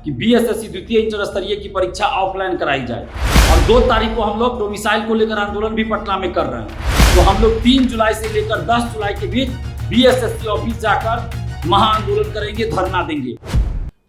कि बीएसएससी द्वितीय इंटर स्तरीय की परीक्षा ऑफलाइन कराई जाए। और 2 तारीख को हम लोग डोमिसाइल को लेकर आंदोलन भी पटना में कर रहे हैं। तो हम लोग 3 जुलाई से लेकर 10 जुलाई के बीच बीएसएससी ऑफिस जाकर महाआंदोलन करेंगे, धरना देंगे।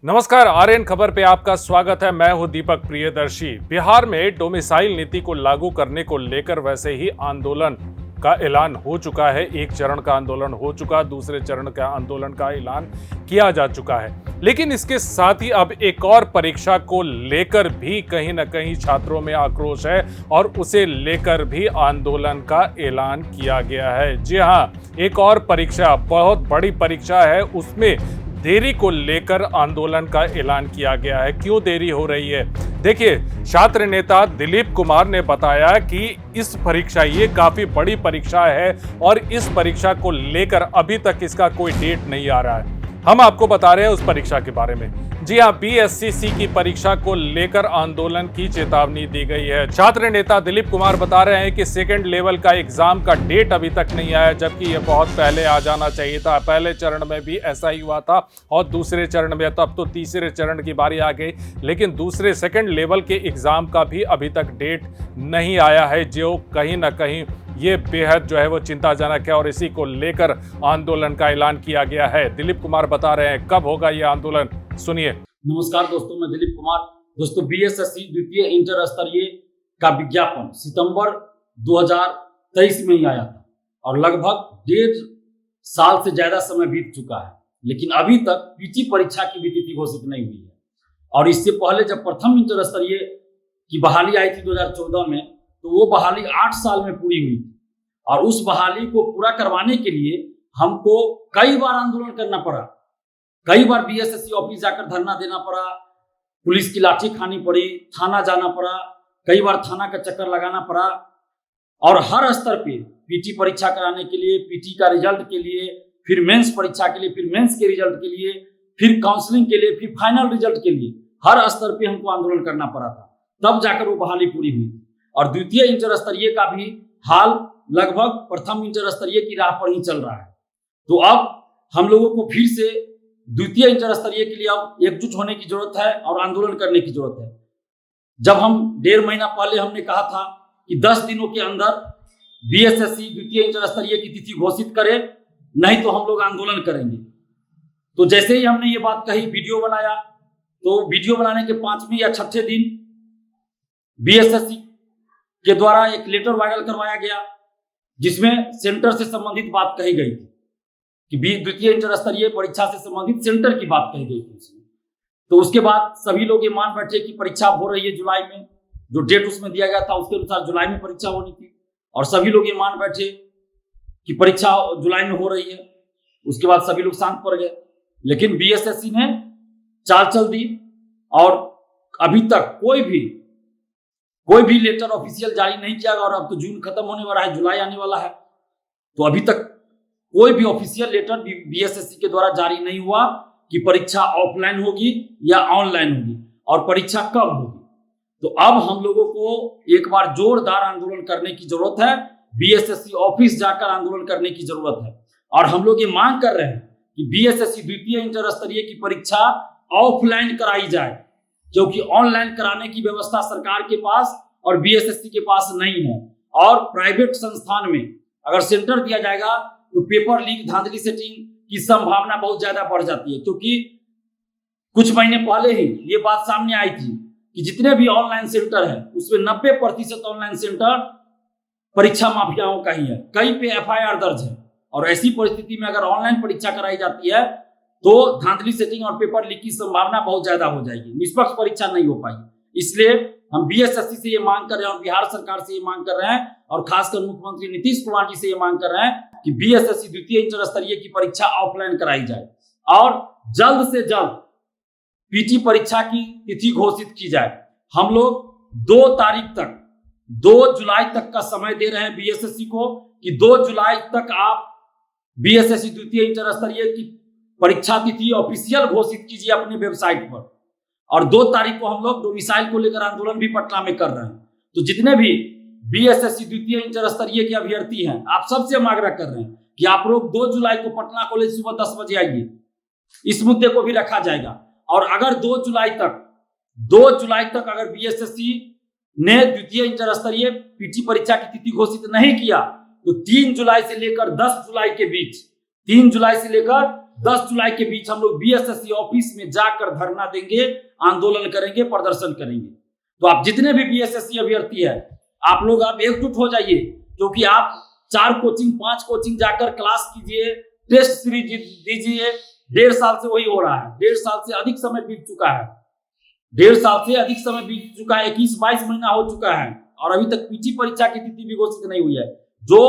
नमस्कार, आरएन खबर पे आपका स्वागत है। मैं हूं दीपक प्रियदर्शी। बिहार में डोमिसाइल नीति को लागू करने को लेकर वैसे ही आंदोलन का ऐलान हो चुका है। एक चरण का आंदोलन हो चुका, दूसरे चरण का आंदोलन का ऐलान किया जा चुका है। लेकिन इसके साथ ही अब एक और परीक्षा को लेकर भी कहीं ना कहीं छात्रों में आक्रोश है और उसे लेकर भी आंदोलन का ऐलान किया गया है। जी हां, एक और परीक्षा, बहुत बड़ी परीक्षा है, उसमें देरी को लेकर आंदोलन का ऐलान किया गया है। क्यों देरी हो रही है? देखिए, छात्र नेता दिलीप कुमार ने बताया कि इस परीक्षा, ये काफी बड़ी परीक्षा है और इस परीक्षा को लेकर अभी तक इसका कोई डेट नहीं आ रहा है। हम आपको बता रहे हैं उस परीक्षा के बारे में। जी हां, बीएसएससी की परीक्षा को लेकर आंदोलन की चेतावनी दी गई है। छात्र नेता दिलीप कुमार बता रहे हैं कि सेकंड लेवल का एग्जाम का डेट अभी तक नहीं आया, जबकि ये बहुत पहले आ जाना चाहिए था। पहले चरण में भी ऐसा ही हुआ था और दूसरे चरण में, तब तो तीसरे चरण की बारी आ गई, लेकिन दूसरे सेकंड लेवल के एग्जाम का भी अभी तक डेट नहीं आया है, जो कहीं ना कहीं ये बेहद जो है वो चिंताजनक है और इसी को लेकर आंदोलन का ऐलान किया गया है। दिलीप कुमार बता रहे हैं कब होगा ये आंदोलन, सुनिए। नमस्कार दोस्तों, मैं दिलीप कुमार। दोस्तों, बीएसएससी द्वितीय इंटर स्तरीय का विज्ञापन सितंबर 2023 में ही आया था और लगभग 1.5 साल से ज्यादा समय बीत चुका है, लेकिन अभी तक पीटी परीक्षा की भी तिथि घोषित नहीं हुई है। और इससे पहले जब प्रथम इंटर स्तरीय की बहाली आई थी 2014 में, तो वो बहाली 8 साल में पूरी हुई थी और उस बहाली को पूरा करवाने के लिए हमको कई बार आंदोलन करना पड़ा। कई बार बीएसएससी ऑफिस जाकर धरना देना पड़ा, पुलिस की लाठी खानी पड़ी, थाना जाना पड़ा, कई बार थाना का चक्कर लगाना पड़ा। और हर स्तर पे पीटी परीक्षा कराने के लिए, पीटी का रिजल्ट के लिए, फिर मेंस परीक्षा के लिए, फिर मेंस के रिजल्ट के लिए, फिर काउंसलिंग के लिए, फिर फाइनल रिजल्ट के लिए हर स्तर पे हमको आंदोलन करना पड़ा था, तब जाकर वो बहाली पूरी हुई। और द्वितीय इंटर स्तरीय का भी हाल लगभग प्रथम इंटर स्तरीय की राह पर ही चल रहा है। तो अब हम लोगों को फिर से द्वितीय इंटर स्तरीय के लिए अब एकजुट होने की जरूरत है और आंदोलन करने की जरूरत है। जब हम 1.5 महीना पहले हमने कहा था कि 10 दिनों के अंदर बीएसएससी द्वितीय इंटर स्तरीय की तिथि घोषित करे, नहीं तो हम लोग आंदोलन करेंगे। तो जैसे ही हमने ये बात कही, वीडियो बनाया, तो वीडियो बनाने के 5वें या 6ठे दिन बीएसएससी के द्वारा एक लेटर वायरल करवाया गया, जिसमें सेंटर से संबंधित बात कही गई थी कि द्वितीय इंटर स्तरीय परीक्षा से संबंधित सेंटर की बात कही गई थी उसमें। तो उसके बाद सभी लोग ये मान बैठे कि परीक्षा हो रही है जुलाई में, जो डेट उसमें दिया गया था उसके अनुसार जुलाई में परीक्षा होनी थी, और सभी लोग ये मान बैठे कि परीक्षा जुलाई में हो रही है। उसके बाद सभी लोग शांत पड़ गए, लेकिन बीएसएससी ने चाल चल दी और अभी तक कोई भी लेटर ऑफिशियल जारी नहीं किया। और अब तो जून खत्म होने वाला है, जुलाई आने वाला है, तो अभी तक कोई भी ऑफिशियल लेटर बीएसएससी के द्वारा जारी नहीं हुआ कि परीक्षा ऑफलाइन होगी या ऑनलाइन होगी और परीक्षा कब होगी। तो अब हम लोगों को एक बार जोरदार आंदोलन करने की जरूरत है, बीएसएससी ऑफिस जाकर आंदोलन करने की जरूरत है। और हम लोग ये मांग कर रहे हैं कि बीएसएससी द्वितीय इंटर स्तरीय की परीक्षा ऑफलाइन कराई जाए, क्योंकि ऑनलाइन कराने की व्यवस्था सरकार के पास और बीएसएससी के पास नहीं है। और प्राइवेट संस्थान में अगर सेंटर दिया जाएगा तो पेपर लीक, धांधली सेटिंग की संभावना बहुत ज्यादा बढ़ जाती है, क्योंकि कुछ महीने पहले ही ये बात सामने आई थी कि जितने भी ऑनलाइन सेंटर है उसमें 90% ऑनलाइन सेंटर परीक्षा माफियाओं का ही है, कई पे एफआईआर दर्ज है। और ऐसी परिस्थिति में अगर ऑनलाइन परीक्षा कराई जाती है तो धांधली सेटिंग और पेपर लीक की संभावना बहुत ज्यादा हो जाएगी, निष्पक्ष परीक्षा नहीं हो पाएगी। इसलिए हम बीएसएससी से ये मांग कर रहे हैं और बिहार सरकार से ये मांग कर रहे हैं और खासकर मुख्यमंत्री नीतीश कुमार जी से ये मांग कर रहे हैं कि बीएसएससी द्वितीय इंटर स्तरीय की परीक्षा ऑफलाइन कराई जाए और जल्द से जल्द पीटी परीक्षा की तिथि घोषित की जाए। हम लोग 2 तारीख तक, 2 जुलाई तक का समय दे रहे हैं बीएसएससी को कि 2 जुलाई तक आप बीएसएससी द्वितीय इंटर स्तरीय की परीक्षा तिथि ऑफिशियल घोषित कीजिए अपनी वेबसाइट पर। और 2 तारीख को हम लोग डोमिसाइल को लेकर आंदोलन भी पटना में कर रहे हैं। तो जितने भी बीएसएससी द्वितीय इंटर स्तरीय के अभ्यर्थी हैं, आप सबसे हम आग्रह कर रहे हैं कि आप लोग 2 जुलाई को पटना कॉलेज सुबह 10 बजे आइए, इस मुद्दे को भी रखा जाएगा। और अगर 2 जुलाई तक अगर बीएसएससी ने द्वितीय इंटर स्तरीय पीटी परीक्षा की तिथि घोषित नहीं किया तो 3 जुलाई से लेकर 10 जुलाई के बीच 3 जुलाई से लेकर 10 जुलाई के बीच हम लोग बीएसएससी ऑफिस में जाकर धरना देंगे, आंदोलन करेंगे, प्रदर्शन करेंगे। तो आप जितने भी बीएसएससी अभ्यर्थी है आप लोग आप एकजुट हो जाइए, क्योंकि आप 4 कोचिंग 5 कोचिंग जाकर क्लास कीजिए, टेस्ट सीरीज दीजिए। 1.5 साल से वही हो रहा है, 1.5 साल से अधिक समय बीत चुका है, 1.5 साल से अधिक समय बीत चुका है, 21-22 महीना हो चुका है और अभी तक पीटी परीक्षा की तिथि भी घोषित नहीं हुई है, जो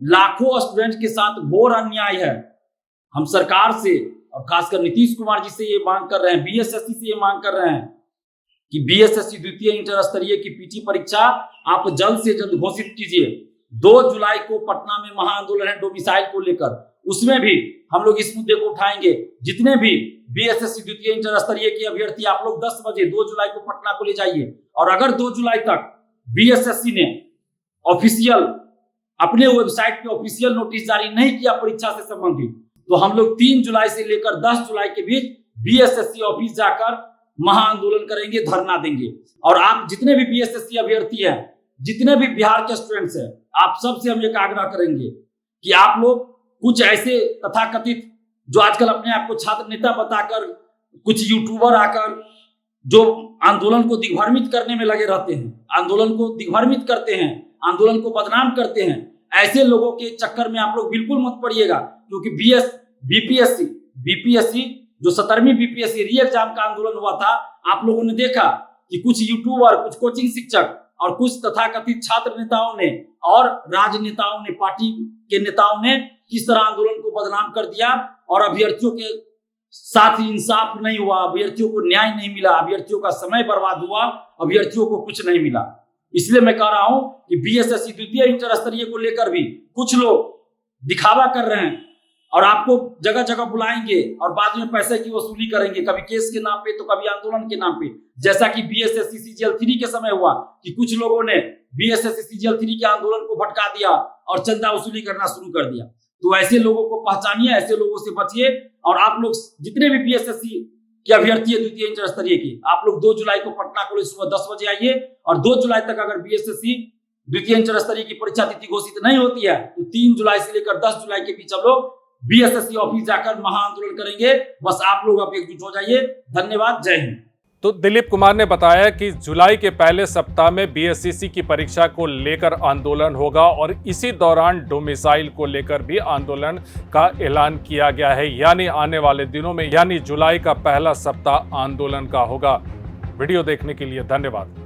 लाखों स्टूडेंट के साथ घोर अन्याय है। हम सरकार से और खासकर नीतीश कुमार जी से ये मांग कर रहे हैं, बीएसएससी से ये मांग कर रहे हैं कि बीएसएससी द्वितीय इंटर स्तरीय की पीटी परीक्षा आप जल्द से जल्द घोषित कीजिए। 2 जुलाई को पटना में महाआंदोलन है डोमिसाइल को लेकर, उसमें भी हम लोग इस मुद्दे को उठाएंगे। जितने भी बीएसएससी द्वितीय इंटर स्तरीय के अभ्यर्थी आप लोग 10 बजे 2 जुलाई को पटना को ले जाइए, और अगर 2 जुलाई तक बीएसएससी ने ऑफिशियल अपने वेबसाइट पे ऑफिशियल नोटिस जारी नहीं किया परीक्षा से संबंधित, तो हम लोग 3 जुलाई से लेकर 10 जुलाई के बीच बीएसएससी ऑफिस जाकर महाआंदोलन करेंगे, धरना देंगे। और आप जितने भी बीएसएससी अभ्यर्थी हैं, जितने भी बिहार के स्टूडेंट्स हैं, आप सबसे हम एक आग्रह करेंगे कि आप लोग कुछ ऐसे तथाकथित जो आजकल अपने आप को छात्र नेता बताकर कुछ यूट्यूबर आकर जो आंदोलन को दिग्भ्रमित करने में लगे रहते हैं, आंदोलन को दिग्भ्रमित करते हैं, आंदोलन को बदनाम करते हैं, ऐसे लोगों के चक्कर में आप लोग बिल्कुल मत पड़िएगा। क्योंकि बीपीएससी जो 17वीं बीपीएससी री एग्जाम का आंदोलन हुआ था, आप लोगों ने देखा कि कुछ यूट्यूबर, कुछ कोचिंग शिक्षक और कुछ तथाकथित छात्र नेताओं ने और राजनेताओं ने, पार्टी के नेताओं ने किस तरह आंदोलन को बदनाम कर दिया और अभ्यर्थियों के साथ इंसाफ नहीं हुआ, अभ्यर्थियों को न्याय नहीं मिला, अभ्यर्थियों का समय बर्बाद हुआ, अभ्यर्थियों को कुछ नहीं मिला। इसलिए मैं कह रहा हूं कि बीएसएससी द्वितीय इंटर स्तरीय को लेकर भी कुछ लोग दिखावा कर रहे हैं और आपको जगह जगह बुलाएंगे और बाद में पैसे की वसूली करेंगे, कभी केस के नाम पे तो कभी आंदोलन के नाम पे। जैसा कि बीएसएससी सीजीएल 3 के समय हुआ कि कुछ लोगों ने बीएसएससी सीजीएल 3 के आंदोलन को भटका दिया और चंदा वसूली करना शुरू कर दिया। तो ऐसे लोगों को पहचानिए, ऐसे लोगों से बचिए। और आप लोग जितने भी बीएसएससी के अभ्यर्थी है द्वितीय इंटर स्तरीय की, आप लोग 2 जुलाई को पटना कॉलेज सुबह 10 बजे आइए, और 2 जुलाई तक अगर बीएसएससी द्वितीय इंटर स्तरीय की परीक्षा तिथि घोषित नहीं होती है तो 3 जुलाई से लेकर 10 जुलाई के बीच हम लोग बीएसएससी ऑफिस जाकर महाआंदोलन करेंगे। बस आप लोग अब एकजुट हो जाइए। धन्यवाद, जय हिंद। तो दिलीप कुमार ने बताया कि जुलाई के पहले सप्ताह में बीएसएससी की परीक्षा को लेकर आंदोलन होगा और इसी दौरान डोमिसाइल को लेकर भी आंदोलन का ऐलान किया गया है, यानी आने वाले दिनों में, यानी जुलाई का पहला सप्ताह आंदोलन का होगा। वीडियो देखने के लिए धन्यवाद।